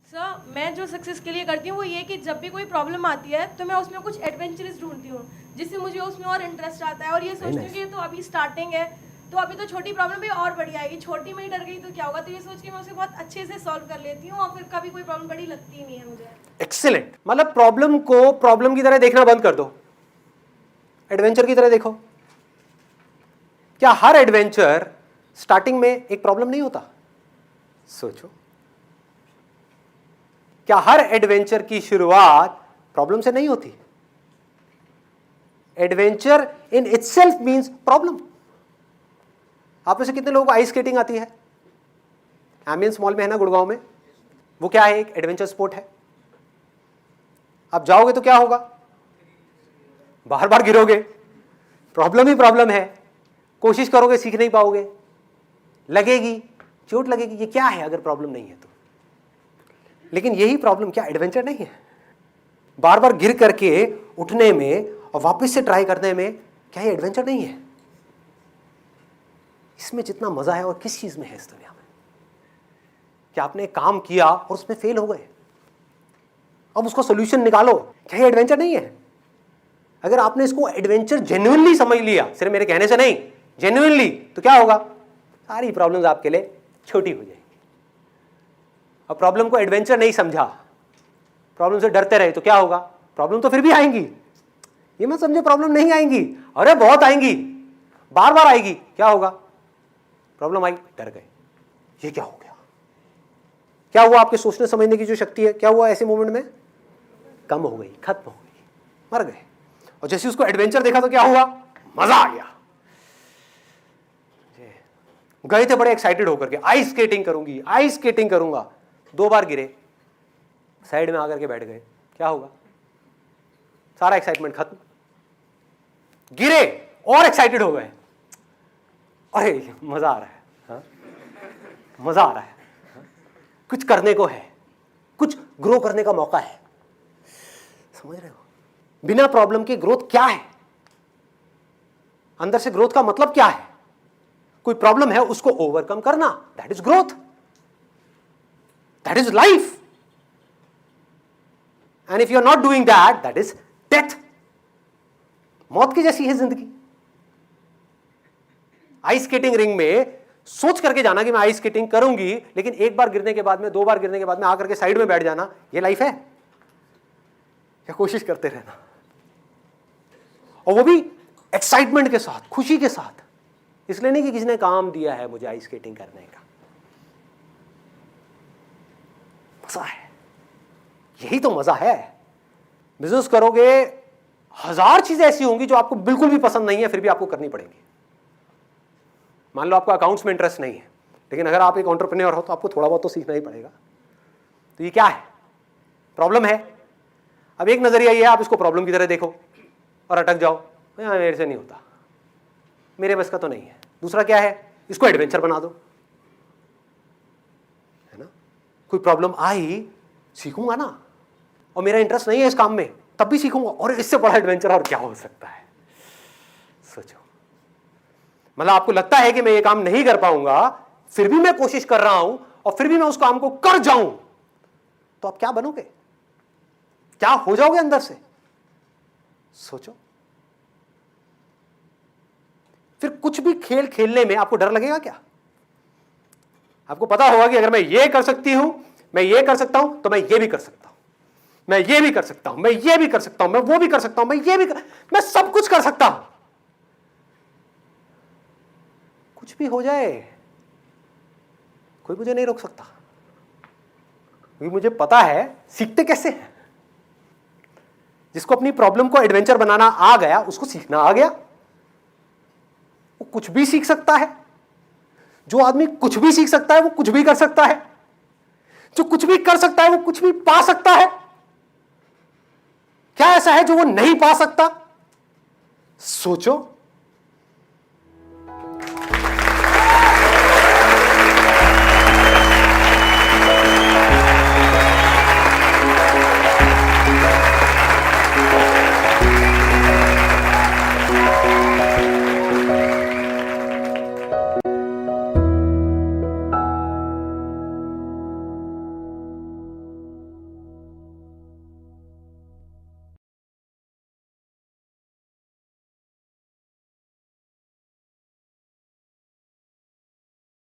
Sir मैं जो success के लिए करती हूँ वो ये कि जब भी कोई प्रॉब्लम आती है तो मैं उसमें कुछ एडवेंचरस ढूंढती हूँ जिससे मुझे उसमें और इंटरेस्ट आता है और ये सोचती हूँ कि तो अभी स्टार्टिंग है तो अभी तो छोटी प्रॉब्लम भी और बड़ी आएगी, छोटी में ही डर गई तो क्या होगा, तो ये सोच के मैं उसे बहुत अच्छे से सॉल्व कर लेती हूँ और फिर कभी कोई प्रॉब्लम बड़ी लगती ही नहीं है मुझे। एक्सीलेंट। मतलब प्रॉब्लम को प्रॉब्लम की तरह देखना बंद कर दो, एडवेंचर की तरह देखो। क्या हर एडवेंचर स्टार्टिंग में एक प्रॉब्लम नहीं होता? सोचो, क्या हर एडवेंचर की शुरुआत प्रॉब्लम से नहीं होती? Adventure in itself means problem. आप में से कितने लोगों को आइस स्केटिंग आती है? एम्बियंस मॉल में है ना गुड़गांव में, वो क्या है? एक एडवेंचर स्पोर्ट है। आप जाओगे तो क्या होगा? बार बार गिरोगे, प्रॉब्लम ही प्रॉब्लम है, कोशिश करोगे सीख नहीं पाओगे, लगेगी, चोट लगेगी। ये क्या है अगर प्रॉब्लम नहीं है तो? लेकिन यही प्रॉब्लम क्या एडवेंचर नहीं है? बार बार गिर करके उठने में और वापस से ट्राई करने में क्या ये एडवेंचर नहीं है? इसमें जितना मजा है और किस चीज में है इस दुनिया में? क्या आपने काम किया और उसमें फेल हो गए, अब उसका सॉल्यूशन निकालो, क्या ये एडवेंचर नहीं है? अगर आपने इसको एडवेंचर जेन्युइनली समझ लिया, सिर्फ मेरे कहने से नहीं, जेन्युइनली, तो क्या होगा? सारी प्रॉब्लम्स आपके लिए छोटी हो जाएगी। और प्रॉब्लम को एडवेंचर नहीं समझा, प्रॉब्लम से डरते रहे तो क्या होगा? प्रॉब्लम तो फिर भी आएंगी। ये मत समझो प्रॉब्लम नहीं आएंगी, अरे बहुत आएंगी, बार बार आएगी। क्या होगा? प्रॉब्लम आई, डर गए, ये क्या हो गया? क्या हुआ? आपके सोचने समझने की जो शक्ति है, क्या हुआ ऐसे मोमेंट में? कम हो गई, खत्म हो गई, मर गए। और जैसे उसको एडवेंचर देखा तो क्या हुआ? मजा आ गया। गए थे बड़े एक्साइटेड होकर के, आइस स्केटिंग करूंगी, आइस स्केटिंग करूंगा, 2 बार गिरे, साइड में आकर के बैठ गए, क्या होगा? सारा एक्साइटमेंट खत्म। गिरे और एक्साइटेड हो गए, अरे मजा आ रहा है, हाँ? मजा आ रहा है, हाँ? कुछ करने को है, कुछ ग्रो करने का मौका है। समझ रहे हो? बिना प्रॉब्लम के ग्रोथ क्या है? अंदर से ग्रोथ का मतलब क्या है? कोई प्रॉब्लम है उसको ओवरकम करना, that is growth, that is life. And if you are not doing that, that is death. मौत की जैसी है जिंदगी। आइस स्केटिंग रिंग में सोच करके जाना कि मैं आइस स्केटिंग करूंगी, लेकिन एक बार गिरने के बाद में, 2 बार गिरने के बाद में आकर के साइड में बैठ जाना, ये लाइफ है? या कोशिश करते रहना, और वो भी एक्साइटमेंट के साथ, खुशी के साथ, इसलिए नहीं कि किसी ने काम दिया है मुझे आइस स्केटिंग करने का। मजा है, यही तो मजा है। बिजनेस करोगे, 1000 चीजें ऐसी होंगी जो आपको बिल्कुल भी पसंद नहीं है, फिर भी आपको करनी पड़ेगी। मान लो आपको अकाउंट्स में इंटरेस्ट नहीं है, लेकिन अगर आप एक एंटरप्रेन्योर हो तो आपको थोड़ा बहुत तो सीखना ही पड़ेगा। तो ये क्या है? प्रॉब्लम है। अब एक नजरिया ये है, आप इसको प्रॉब्लम की तरह देखो और अटक जाओ, मेरे से नहीं होता, मेरे बस का तो नहीं है। दूसरा क्या है? इसको एडवेंचर बना दो, है ना? कोई प्रॉब्लम आई, सीखूंगा ना, और मेरा इंटरेस्ट नहीं है इस काम में, तब भी सीखूंगा, और इससे बड़ा एडवेंचर और क्या हो सकता है? सोचो। मतलब आपको लगता है कि मैं ये काम नहीं कर पाऊंगा, फिर भी मैं कोशिश कर रहा हूं, और फिर भी मैं उस काम को कर जाऊं, तो आप क्या बनोगे? क्या हो जाओगे अंदर से? सोचो। फिर कुछ भी खेल खेलने में आपको डर लगेगा क्या? आपको पता होगा कि अगर मैं ये कर सकती हूं, मैं ये कर सकता हूं, तो मैं ये भी कर सकता हूं, मैं ये भी कर सकता हूं, मैं ये भी कर सकता हूं, मैं वो भी कर सकता हूं, मैं ये भी मैं सब कुछ कर सकता हूं। कुछ भी हो जाए, कोई मुझे नहीं रोक सकता, क्योंकि मुझे पता है सीखते कैसे हैं। जिसको अपनी प्रॉब्लम को एडवेंचर बनाना आ गया, उसको सीखना आ गया, वो कुछ भी सीख सकता है। जो आदमी कुछ भी सीख सकता है वो कुछ भी कर सकता है। जो कुछ भी कर सकता है वो कुछ भी पा सकता है। क्या ऐसा है जो वो नहीं पा सकता? सोचो।